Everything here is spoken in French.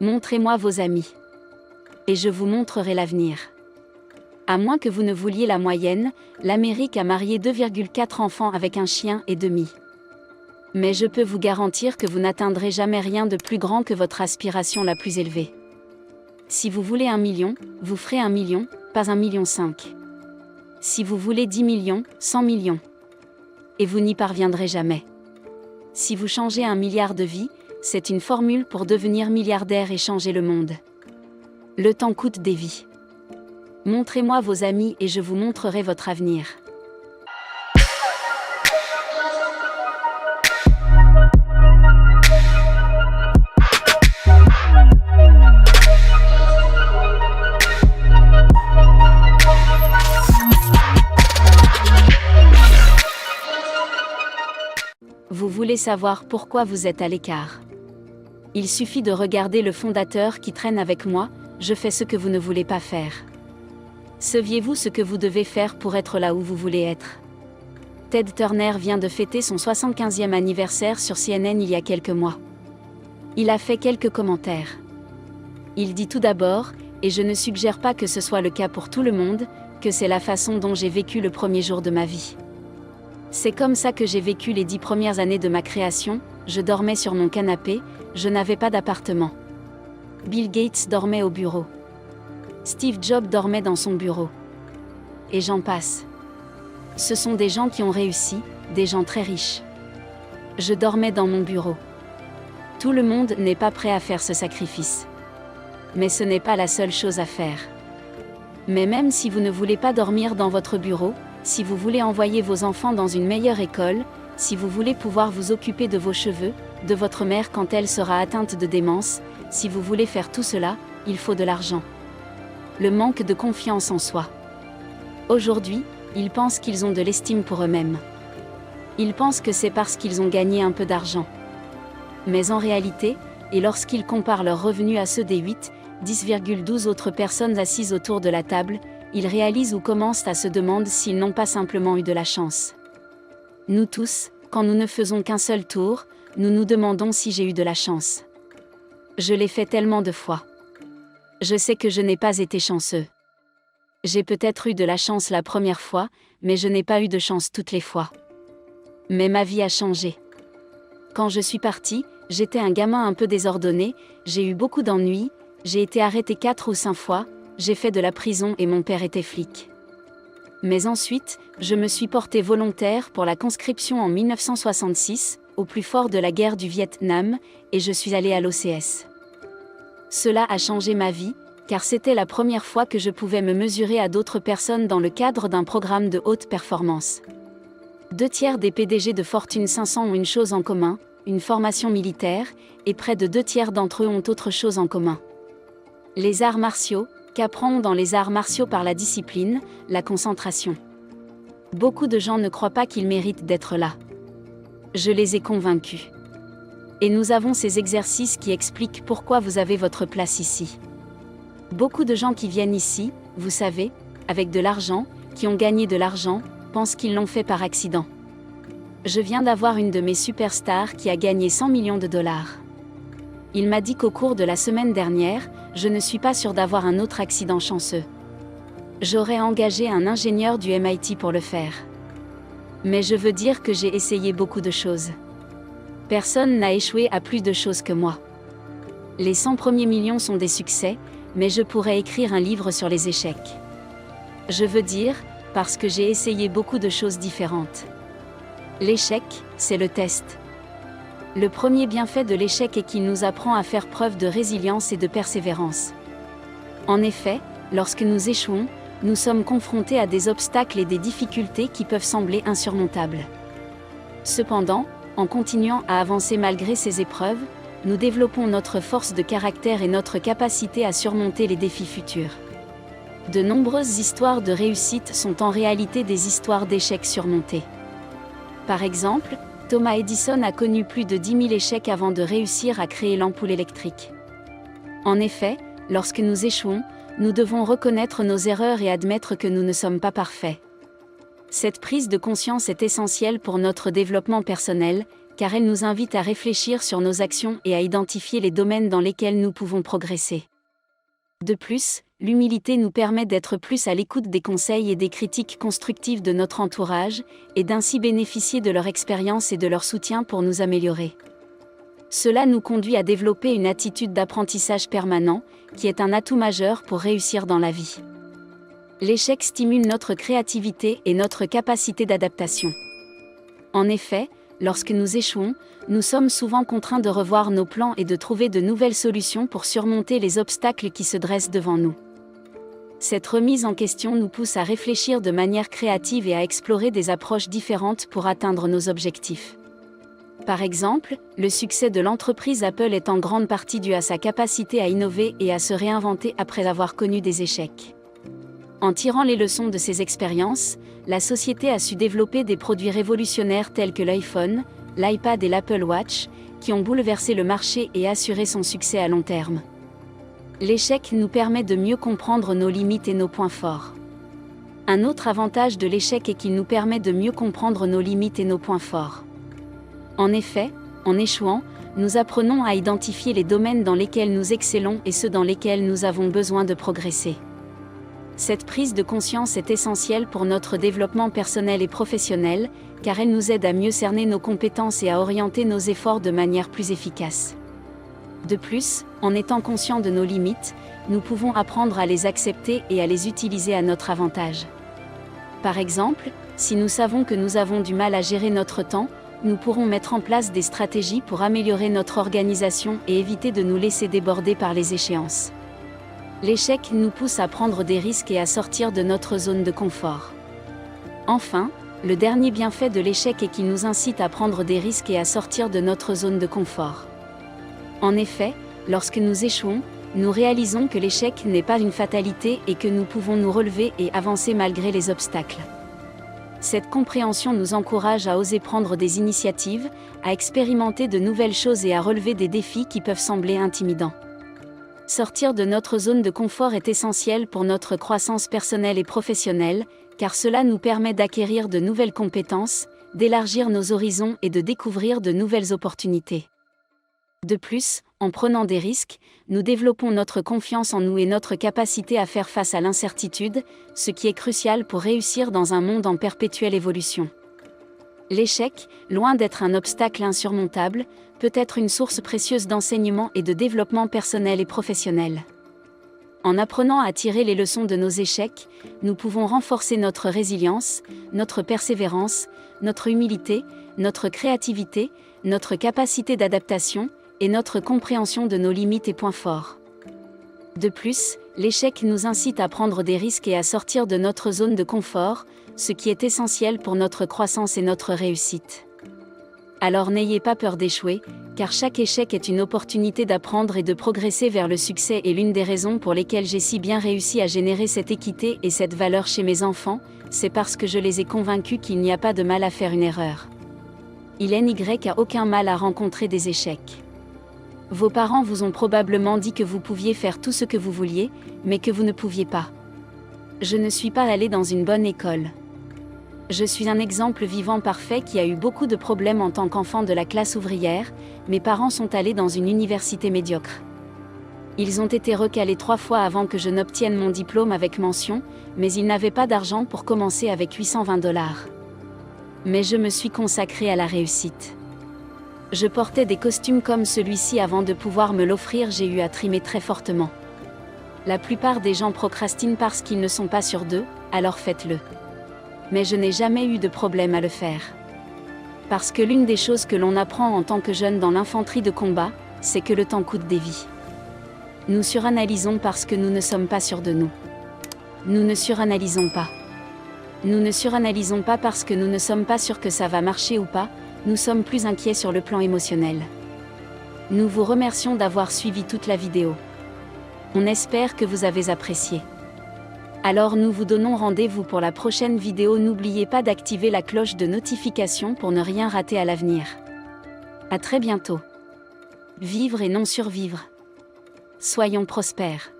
Montrez-moi vos amis. Et je vous montrerai l'avenir. À moins que vous ne vouliez la moyenne, l'Amérique a marié 2,4 enfants avec un chien et demi. Mais je peux vous garantir que vous n'atteindrez jamais rien de plus grand que votre aspiration la plus élevée. Si vous voulez 1 million, vous ferez 1 million, pas 1,5 million. Si vous voulez 10 millions, 100 millions. Et vous n'y parviendrez jamais. Si vous changez 1 milliard de vies, c'est une formule pour devenir milliardaire et changer le monde. Le temps coûte des vies. Montrez-moi vos amis et je vous montrerai votre avenir. Vous voulez savoir pourquoi vous êtes à l'écart? Il suffit de regarder le fondateur qui traîne avec moi, je fais ce que vous ne voulez pas faire. Saviez-vous ce que vous devez faire pour être là où vous voulez être? Ted Turner vient de fêter son 75e anniversaire sur CNN il y a quelques mois. Il a fait quelques commentaires. Il dit tout d'abord, et je ne suggère pas que ce soit le cas pour tout le monde, que c'est la façon dont j'ai vécu le premier jour de ma vie. C'est comme ça que j'ai vécu les 10 premières années de ma création, je dormais sur mon canapé, je n'avais pas d'appartement. Bill Gates dormait au bureau. Steve Jobs dormait dans son bureau. Et j'en passe. Ce sont des gens qui ont réussi, des gens très riches. Je dormais dans mon bureau. Tout le monde n'est pas prêt à faire ce sacrifice. Mais ce n'est pas la seule chose à faire. Mais même si vous ne voulez pas dormir dans votre bureau, si vous voulez envoyer vos enfants dans une meilleure école, si vous voulez pouvoir vous occuper de vos cheveux, de votre mère quand elle sera atteinte de démence, si vous voulez faire tout cela, il faut de l'argent. Le manque de confiance en soi. Aujourd'hui, ils pensent qu'ils ont de l'estime pour eux-mêmes. Ils pensent que c'est parce qu'ils ont gagné un peu d'argent. Mais en réalité, et lorsqu'ils comparent leurs revenus à ceux des 10,12 autres personnes assises autour de la table, ils réalisent ou commencent à se demander s'ils n'ont pas simplement eu de la chance. Nous tous, quand nous ne faisons qu'un seul tour, nous nous demandons si j'ai eu de la chance. Je l'ai fait tellement de fois. Je sais que je n'ai pas été chanceux. J'ai peut-être eu de la chance la première fois, mais je n'ai pas eu de chance toutes les fois. Mais ma vie a changé. Quand je suis partie, j'étais un gamin un peu désordonné, j'ai eu beaucoup d'ennuis, j'ai été arrêté 4 ou 5 fois, j'ai fait de la prison et mon père était flic. Mais ensuite, je me suis porté volontaire pour la conscription en 1966, au plus fort de la guerre du Vietnam, et je suis allé à l'OCS. Cela a changé ma vie, car c'était la première fois que je pouvais me mesurer à d'autres personnes dans le cadre d'un programme de haute performance. 2/3 des PDG de Fortune 500 ont une chose en commun, une formation militaire, et près de 2/3 d'entre eux ont autre chose en commun. Les arts martiaux, qu'apprend-on dans les arts martiaux par la discipline, la concentration. Beaucoup de gens ne croient pas qu'ils méritent d'être là. Je les ai convaincus. Et nous avons ces exercices qui expliquent pourquoi vous avez votre place ici. Beaucoup de gens qui viennent ici, vous savez, avec de l'argent, qui ont gagné de l'argent, pensent qu'ils l'ont fait par accident. Je viens d'avoir une de mes superstars qui a gagné 100 millions de dollars. Il m'a dit qu'au cours de la semaine dernière, je ne suis pas sûr d'avoir un autre accident chanceux. J'aurais engagé un ingénieur du MIT pour le faire. Mais je veux dire que j'ai essayé beaucoup de choses. Personne n'a échoué à plus de choses que moi. Les 100 premiers millions sont des succès, mais je pourrais écrire un livre sur les échecs. Je veux dire, parce que j'ai essayé beaucoup de choses différentes. L'échec, c'est le test. Le premier bienfait de l'échec est qu'il nous apprend à faire preuve de résilience et de persévérance. En effet, lorsque nous échouons, nous sommes confrontés à des obstacles et des difficultés qui peuvent sembler insurmontables. Cependant, en continuant à avancer malgré ces épreuves, nous développons notre force de caractère et notre capacité à surmonter les défis futurs. De nombreuses histoires de réussite sont en réalité des histoires d'échecs surmontés. Par exemple, Thomas Edison a connu plus de 10 000 échecs avant de réussir à créer l'ampoule électrique. En effet, lorsque nous échouons, nous devons reconnaître nos erreurs et admettre que nous ne sommes pas parfaits. Cette prise de conscience est essentielle pour notre développement personnel, car elle nous invite à réfléchir sur nos actions et à identifier les domaines dans lesquels nous pouvons progresser. De plus, l'humilité nous permet d'être plus à l'écoute des conseils et des critiques constructives de notre entourage, et d'ainsi bénéficier de leur expérience et de leur soutien pour nous améliorer. Cela nous conduit à développer une attitude d'apprentissage permanent, qui est un atout majeur pour réussir dans la vie. L'échec stimule notre créativité et notre capacité d'adaptation. En effet, lorsque nous échouons, nous sommes souvent contraints de revoir nos plans et de trouver de nouvelles solutions pour surmonter les obstacles qui se dressent devant nous. Cette remise en question nous pousse à réfléchir de manière créative et à explorer des approches différentes pour atteindre nos objectifs. Par exemple, le succès de l'entreprise Apple est en grande partie dû à sa capacité à innover et à se réinventer après avoir connu des échecs. En tirant les leçons de ces expériences, la société a su développer des produits révolutionnaires tels que l'iPhone, l'iPad et l'Apple Watch, qui ont bouleversé le marché et assuré son succès à long terme. L'échec nous permet de mieux comprendre nos limites et nos points forts. Un autre avantage de l'échec est qu'il nous permet de mieux comprendre nos limites et nos points forts. En effet, en échouant, nous apprenons à identifier les domaines dans lesquels nous excellons et ceux dans lesquels nous avons besoin de progresser. Cette prise de conscience est essentielle pour notre développement personnel et professionnel, car elle nous aide à mieux cerner nos compétences et à orienter nos efforts de manière plus efficace. De plus, en étant conscients de nos limites, nous pouvons apprendre à les accepter et à les utiliser à notre avantage. Par exemple, si nous savons que nous avons du mal à gérer notre temps, nous pourrons mettre en place des stratégies pour améliorer notre organisation et éviter de nous laisser déborder par les échéances. L'échec nous pousse à prendre des risques et à sortir de notre zone de confort. Enfin, le dernier bienfait de l'échec est qu'il nous incite à prendre des risques et à sortir de notre zone de confort. En effet, lorsque nous échouons, nous réalisons que l'échec n'est pas une fatalité et que nous pouvons nous relever et avancer malgré les obstacles. Cette compréhension nous encourage à oser prendre des initiatives, à expérimenter de nouvelles choses et à relever des défis qui peuvent sembler intimidants. Sortir de notre zone de confort est essentiel pour notre croissance personnelle et professionnelle, car cela nous permet d'acquérir de nouvelles compétences, d'élargir nos horizons et de découvrir de nouvelles opportunités. De plus, en prenant des risques, nous développons notre confiance en nous et notre capacité à faire face à l'incertitude, ce qui est crucial pour réussir dans un monde en perpétuelle évolution. L'échec, loin d'être un obstacle insurmontable, peut être une source précieuse d'enseignement et de développement personnel et professionnel. En apprenant à tirer les leçons de nos échecs, nous pouvons renforcer notre résilience, notre persévérance, notre humilité, notre créativité, notre capacité d'adaptation, et notre compréhension de nos limites et points forts. De plus, l'échec nous incite à prendre des risques et à sortir de notre zone de confort, ce qui est essentiel pour notre croissance et notre réussite. Alors n'ayez pas peur d'échouer, car chaque échec est une opportunité d'apprendre et de progresser vers le succès et l'une des raisons pour lesquelles j'ai si bien réussi à générer cette équité et cette valeur chez mes enfants, c'est parce que je les ai convaincus qu'il n'y a pas de mal à faire une erreur. Il n'y a aucun mal à rencontrer des échecs. Vos parents vous ont probablement dit que vous pouviez faire tout ce que vous vouliez, mais que vous ne pouviez pas. Je ne suis pas allée dans une bonne école. Je suis un exemple vivant parfait qui a eu beaucoup de problèmes en tant qu'enfant de la classe ouvrière. Mes parents sont allés dans une université médiocre. Ils ont été recalés 3 fois avant que je n'obtienne mon diplôme avec mention, mais ils n'avaient pas d'argent pour commencer avec $820. Mais je me suis consacrée à la réussite. Je portais des costumes comme celui-ci avant de pouvoir me l'offrir, j'ai eu à trimer très fortement. La plupart des gens procrastinent parce qu'ils ne sont pas sûrs d'eux, alors faites-le. Mais je n'ai jamais eu de problème à le faire. Parce que l'une des choses que l'on apprend en tant que jeune dans l'infanterie de combat, c'est que le temps coûte des vies. Nous suranalysons parce que nous ne sommes pas sûrs de nous. Nous ne suranalysons pas. Nous ne suranalysons pas parce que nous ne sommes pas sûrs que ça va marcher ou pas, nous sommes plus inquiets sur le plan émotionnel. Nous vous remercions d'avoir suivi toute la vidéo. On espère que vous avez apprécié. Alors nous vous donnons rendez-vous pour la prochaine vidéo. N'oubliez pas d'activer la cloche de notification pour ne rien rater à l'avenir. À très bientôt. Vivre et non survivre. Soyons prospères.